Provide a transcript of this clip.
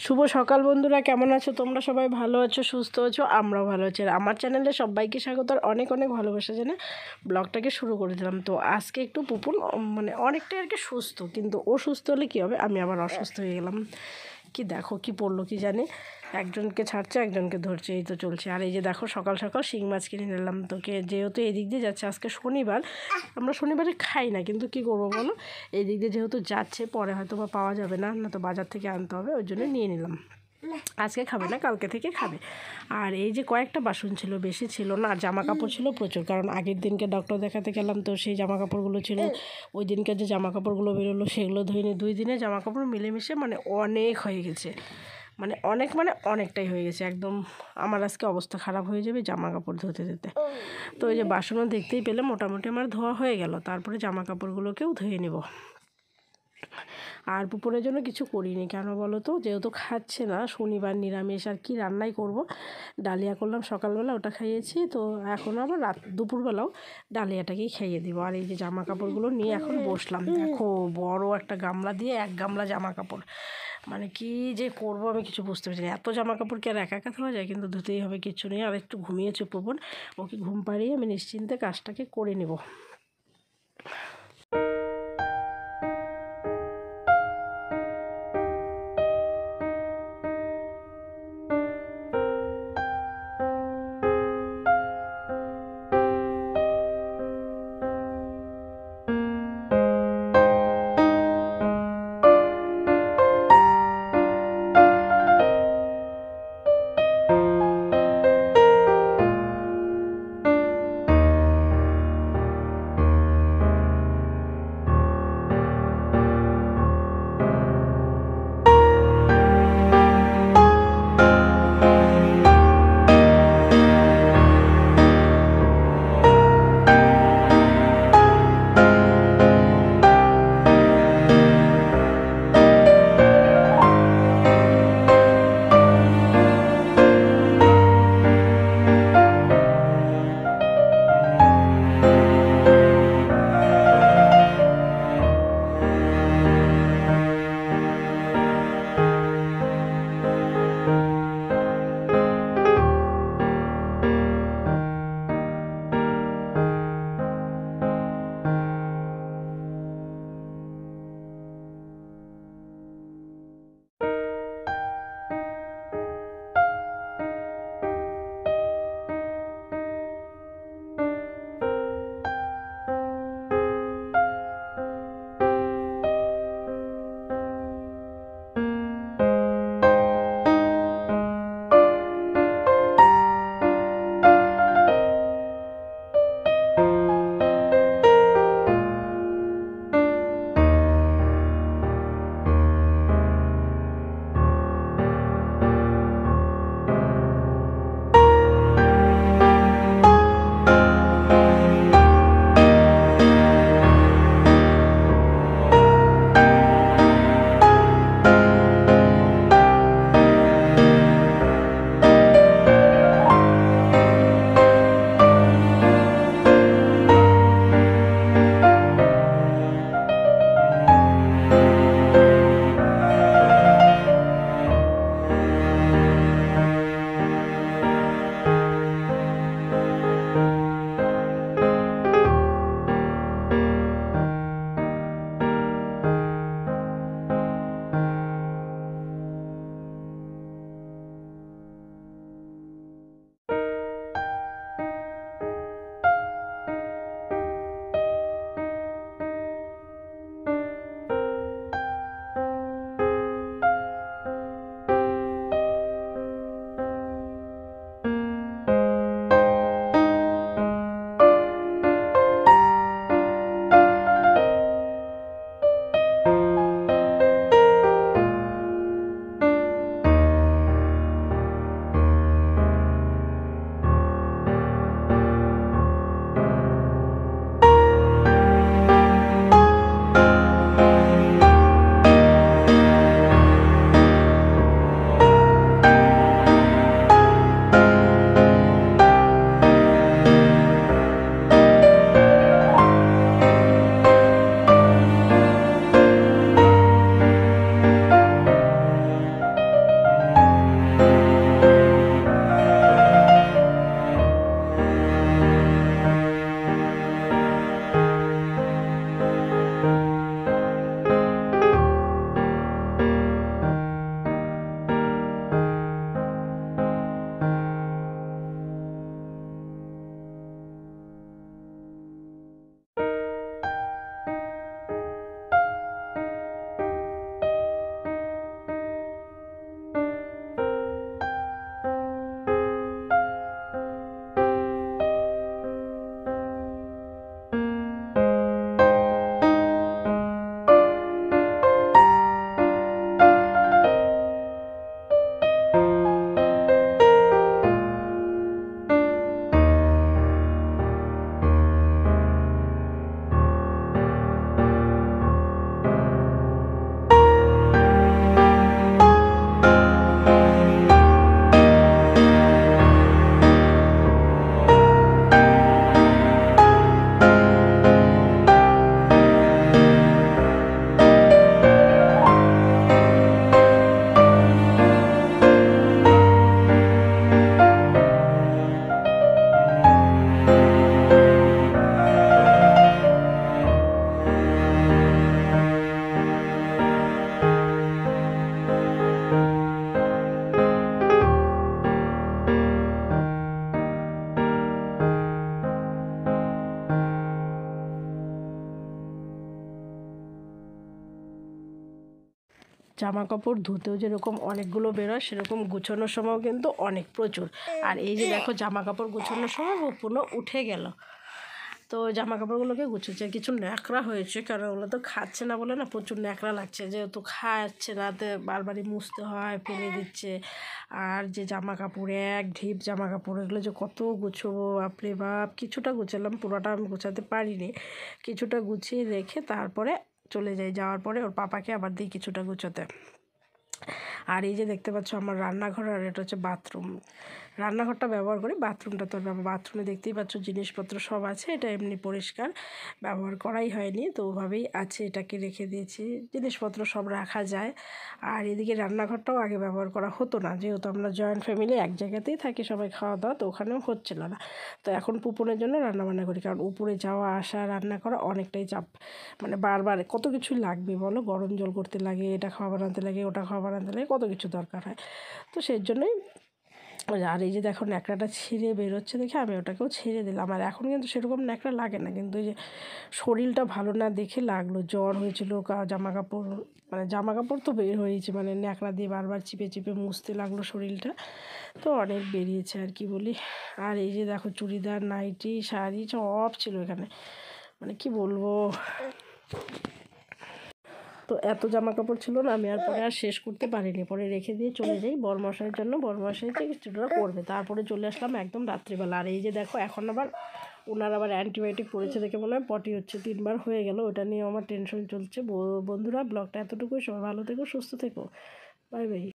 শুভ সকাল বন্ধুরা, কেমন আছো তোমরা? সবাই ভালো আছো, সুস্থ আছো? আমরাও ভালো আছি। আর আমার চ্যানেলে সবাইকে স্বাগত আর অনেক অনেক ভালোবাসা জানে ব্লগটাকে শুরু করে দিলাম। তো আজকে একটু পুপুন মানে অনেকটাই আর কি সুস্থ, কিন্তু ও সুস্থ হলে কী হবে, আমি আবার অসুস্থ হয়ে গেলাম। কি দেখো কি পড়লো কি জানি, একজনকে ছাড়ছে একজনকে ধরছে, এই তো চলছে। আর এই যে দেখো সকাল সকাল শিং মাছ কিনে নিলাম। তোকে যেহেতু এদিক দিয়ে যাচ্ছে, আজকে শনিবার, আমরা শনিবারে খাই না, কিন্তু কি করবো বলো, এই দিক দিয়ে যেহেতু যাচ্ছে, পরে হয়তো বা পাওয়া যাবে না, না তো বাজার থেকে আনতে হবে, ওই জন্য নিয়ে নিলাম। আজকে খাবে না, কালকে থেকে খাবে। আর এই যে কয়েকটা বাসন ছিল, বেশি ছিল না। আর জামা কাপড় ছিল প্রচুর, কারণ আগের দিনকে ডক্টর দেখাতে গেলাম, তো সেই জামা কাপড়গুলো ছিল। ওই দিনকে যে জামা কাপড়গুলো বেরোলো সেগুলো ধুইনি। 2 দিনে জামা কাপড় মিলেমিশে মানে অনেক হয়ে গেছে, মানে অনেকটাই হয়ে গেছে একদম। আমার আজকে অবস্থা খারাপ হয়ে যাবে জামা কাপড় ধুতে ধুতে। তো ওই যে বাসনও দেখতেই পেলে মোটামুটি আমার ধোয়া হয়ে গেল। তারপরে জামা কাপড়গুলোকেও ধুয়ে নেব। আর পুপনের জন্য কিছু করিনি, কেন বলো তো, যেহেতু খাচ্ছে না, শনিবার নিরামিষ, আর কি রান্নাই করব। ডালিয়া করলাম সকালবেলা, ওটা খাইয়েছি, তো এখন আবার দুপুরবেলাও ডালিয়াটাকেই খাইয়ে দিব। আর এই যে জামা কাপড়গুলো নিয়ে এখন বসলাম। দেখো বড় একটা গামলা দিয়ে 1 গামলা জামা কাপড়, মানে কি যে করব আমি কিছু বুঝতে পারছি না। এত জামা কাপড় কি আর একা একা ধোয়া যায়, কিন্তু ধুতেই হবে, কিচ্ছু নেই। আর একটু ঘুমিয়েছে পুপন, ওকে ঘুম পাড়িয়ে আমি নিশ্চিন্তে কাজটাকে করে নেব। জামা কাপড় ধুতেও যেরকম অনেকগুলো বেরোয়, সেরকম গুছানোর সময়ও কিন্তু অনেক প্রচুর। আর এই যে দেখো জামা কাপড় গুছানোর সময় পুরো উঠে গেল। তো জামা কাপড়গুলোকে গুছোচ্ছে, কিছু ন্যাকড়া হয়েছে কারণ ওগুলো তো খাচ্ছে না বলে না, প্রচুর ন্যাকড়া লাগছে, যেহেতু খাচ্ছে না তো বারবারই মুছতে হয়, ফেলে দিচ্ছে। আর যে জামা কাপড় এক ঢিপ জামা কাপড়, এগুলো যে কত গুছোবো বাপরে বাপ। কিছুটা গুছালাম, পুরোটা আমি গুছাতে পারিনি, কিছুটা গুছিয়ে রেখে তারপরে চলে যাই। যাওয়ার পরে ওর পাপাকে আবার দিই কিছুটা গুছোতে। আর এই যে দেখতে পাচ্ছ আমার রান্নাঘর, আর এটা হচ্ছে বাথরুম। রান্নাঘরটা ব্যবহার করি, বাথরুমটা তো বাথরুমে দেখতেই পাচ্ছ জিনিসপত্র সব আছে, এটা এমনি পরিষ্কার, ব্যবহার করাই হয়নি, তো ওভাবেই আছে, এটাকে রেখে দিয়েছি, জিনিসপত্র সব রাখা যায়। আর এদিকে রান্নাঘরটাও আগে ব্যবহার করা হতো না, যেহেতু আমরা জয়েন্ট ফ্যামিলি এক জায়গাতেই থাকি সবাই খাওয়া দাওয়া, তো ওখানেও হচ্ছিল না। তো এখন পুপনের জন্য রান্নাবান্না করি, কারণ উপরে যাওয়া আসা রান্না করা অনেকটাই চাপ, মানে বারবার কত কিছুই লাগবে বলো, গরম জল করতে লাগে, এটা খাওয়া বানাতে লাগে, ওটা খাওয়া বানাতে লাগে, কত কিছু দরকার হয়। তো সেই জন্যই। আর এই যে দেখো ন্যাকড়াটা ছিঁড়ে বেরোচ্ছে দেখে আমি ওটাকেও ছেড়ে দিলাম। আর এখন কিন্তু সেরকম ন্যাকড়া লাগে না, কিন্তু এই যে শরীরটা ভালো না দেখে লাগলো, জ্বর হয়েছিল, জামা কাপড় মানে জামা কাপড় তো বের হয়েছে, মানে ন্যাকড়া দিয়ে বারবার চিপে চিপে মুছতে লাগলো শরীরটা, তো অনেক বেরিয়েছে আর কি বলি। আর এই যে দেখো চুড়িদার, নাইটি, শাড়ি সব ছিল এখানে, মানে কি বলবো। তো এত জামা কাপড় ছিল না, আমি আর পরে আর শেষ করতে পারিনি, পরে রেখে দিয়ে চলে যাই বরমশাইয়ের জন্য, বরমশাই যে কিছুটা করবে, তারপরে চলে আসলাম একদম রাত্রিবেলা। আর এই যে দেখো এখন আবার ওনার আবার অ্যান্টিবায়োটিক পড়েছে দেখে মনে হয় পটি হচ্ছে, 3বার হয়ে গেল, ওটা নিয়ে আমার টেনশন চলছে। বন্ধুরা ব্লগটা এতটুকুই, সবাই ভালো থেকো, সুস্থ থেকো, বাই বাই।